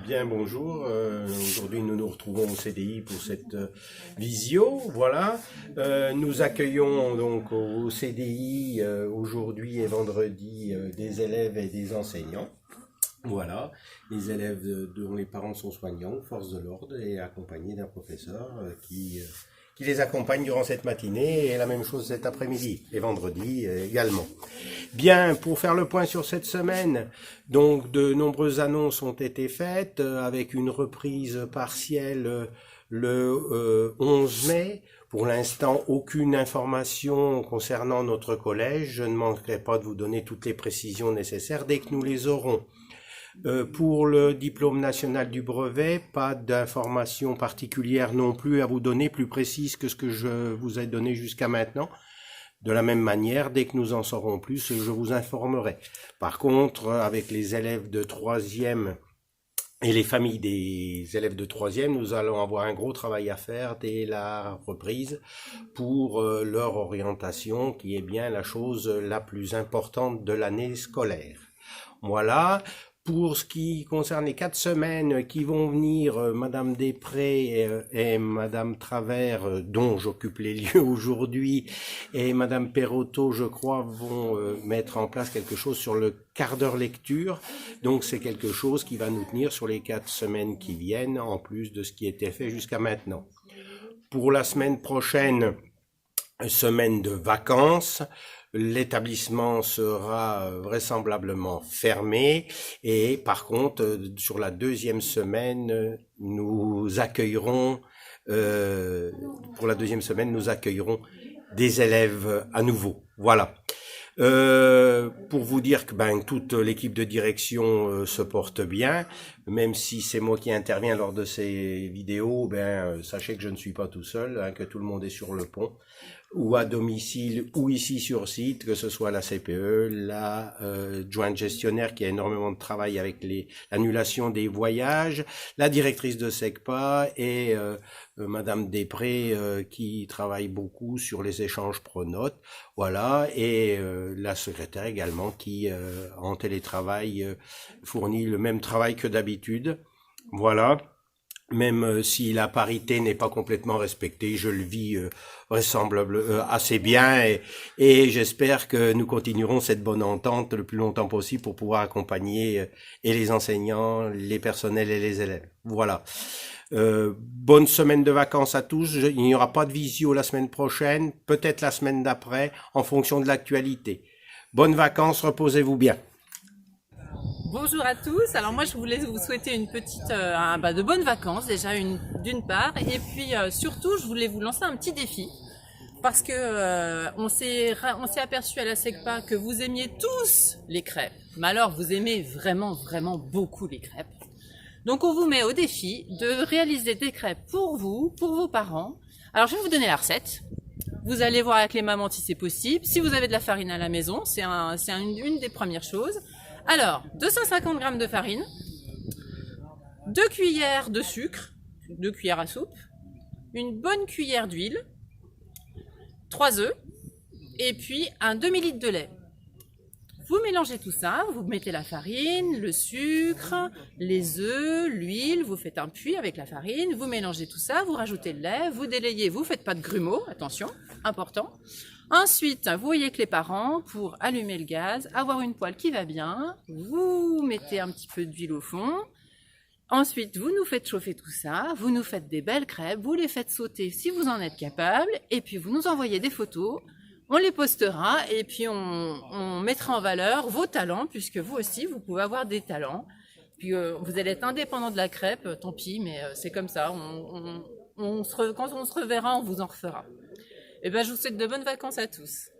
Bien, bonjour. Aujourd'hui, nous nous retrouvons au CDI pour cette visio. Voilà. Nous accueillons donc au CDI aujourd'hui et vendredi des élèves et des enseignants. Voilà, les élèves dont les parents sont soignants, forces de l'ordre, et accompagnés d'un professeur qui les accompagne durant cette matinée, et la même chose cet après-midi, et vendredi également. Bien, pour faire le point sur cette semaine, donc de nombreuses annonces ont été faites, avec une reprise partielle le 11 mai. Pour l'instant, aucune information concernant notre collège. Je ne manquerai pas de vous donner toutes les précisions nécessaires dès que nous les aurons. Pour le diplôme national du brevet, pas d'informations particulières non plus à vous donner, plus précises que ce que je vous ai donné jusqu'à maintenant. De la même manière, dès que nous en saurons plus, je vous informerai. Par contre, avec les élèves de troisième et les familles des élèves de troisième, nous allons avoir un gros travail à faire dès la reprise pour leur orientation, qui est bien la chose la plus importante de l'année scolaire. Voilà. Pour ce qui concerne les 4 semaines qui vont venir, Madame Després et Madame Travers, dont j'occupe les lieux aujourd'hui, et Madame Perotto, je crois, vont mettre en place quelque chose sur le quart d'heure lecture. Donc c'est quelque chose qui va nous tenir sur les 4 semaines qui viennent, en plus de ce qui était fait jusqu'à maintenant. Pour la semaine prochaine, semaine de vacances, l'établissement sera vraisemblablement fermé et par contre, sur la deuxième semaine, nous accueillerons, pour la deuxième semaine, nous accueillerons des élèves à nouveau. Voilà. Pour vous dire que toute l'équipe de direction se porte bien, même si c'est moi qui interviens lors de ces vidéos, sachez que je ne suis pas tout seul, que tout le monde est sur le pont, ou à domicile, ou ici sur site, que ce soit la CPE, la jointe gestionnaire qui a énormément de travail avec l'annulation des voyages, la directrice de SECPA et Madame Després qui travaille beaucoup sur les échanges pronotes, voilà, et la secrétaire également qui en télétravail fournit le même travail que d'habitude, voilà. Même si la parité n'est pas complètement respectée, je le vis assez bien et j'espère que nous continuerons cette bonne entente le plus longtemps possible pour pouvoir accompagner et les enseignants, les personnels et les élèves. Voilà. Bonne semaine de vacances à tous. Il n'y aura pas de visio la semaine prochaine, peut-être la semaine d'après, en fonction de l'actualité. Bonnes vacances, reposez-vous bien. Bonjour à tous. Alors moi je voulais vous souhaiter une petite de bonnes vacances déjà d'une part et puis surtout je voulais vous lancer un petit défi parce que on s'est aperçu à la SECPA que vous aimiez tous les crêpes. Mais alors vous aimez vraiment beaucoup les crêpes. Donc on vous met au défi de réaliser des crêpes pour vous, pour vos parents. Alors je vais vous donner la recette. Vous allez voir avec les mamans si c'est possible. Si vous avez de la farine à la maison, c'est une des premières choses. Alors, 250 g de farine, 2 cuillères de sucre, 2 cuillères à soupe, une bonne cuillère d'huile, 3 œufs et puis un demi-litre de lait. Vous mélangez tout ça, vous mettez la farine, le sucre, les œufs, l'huile, vous faites un puits avec la farine, vous mélangez tout ça, vous rajoutez le lait, vous délayez, vous faites pas de grumeaux, attention, important. Ensuite, vous voyez que les parents, pour allumer le gaz, avoir une poêle qui va bien, vous mettez un petit peu d'huile au fond. Ensuite, vous nous faites chauffer tout ça, vous nous faites des belles crêpes, vous les faites sauter si vous en êtes capable, et puis vous nous envoyez des photos. On les postera et puis on mettra en valeur vos talents, puisque vous aussi, vous pouvez avoir des talents. Puis vous allez être indépendant de la crêpe, tant pis, mais c'est comme ça. Quand on se reverra, on vous en refera. Et je vous souhaite de bonnes vacances à tous.